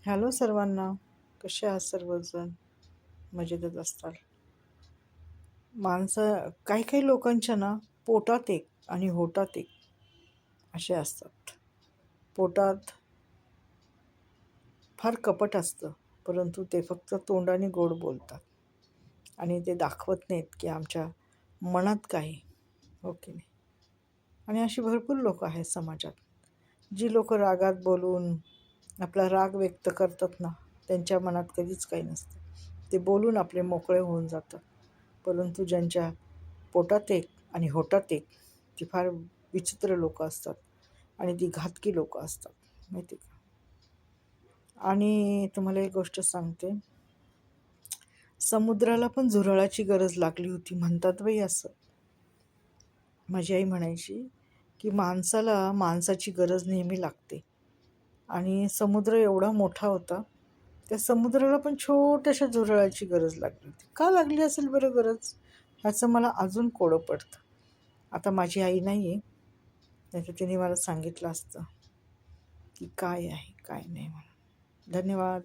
Hello सर्वांना. कसे आहात सर्वजण? मजेतच असताल. माणसं काही काही लोकांच्या ना पोटात एक आणि होटात एक असे असतात. पोटात फार कपट असतं, परंतु ते फक्त तोंडाने गोड बोलतात आणि ते दाखवत नाहीत की आमच्या मनात काय आहे. हो की नाही? आणि अशी भरपूर लोक आहेत समाजात, जी लोक रागात बोलून आपला राग व्यक्त करतात ना, त्यांच्या मनात कधीच काही नसतं. ते बोलून आपले मोकळे होऊन जातात. परंतु ज्यांच्या पोटात एक आणि होटात एक, ती फार विचित्र लोकं असतात आणि ती घातकी लोकं असतात, माहिती का? आणि तुम्हाला एक गोष्ट सांगते, समुद्राला पण झुरळाची गरज लागली होती म्हणतात बाई असं. माझी आई म्हणायची की माणसाला माणसाची गरज नेहमी लागते. आणि समुद्र एवढा मोठा होता, त्या समुद्राला पण छोट्याशा झुरळाची गरज लागली होती. का लागली असेल बरं गरज? ह्याचं मला अजून कोडं पडतं. आता माझी आई नाही आहे, नाहीतर तिने मला सांगितलं असतं की काय आहे काय नाही म्हणून. धन्यवाद.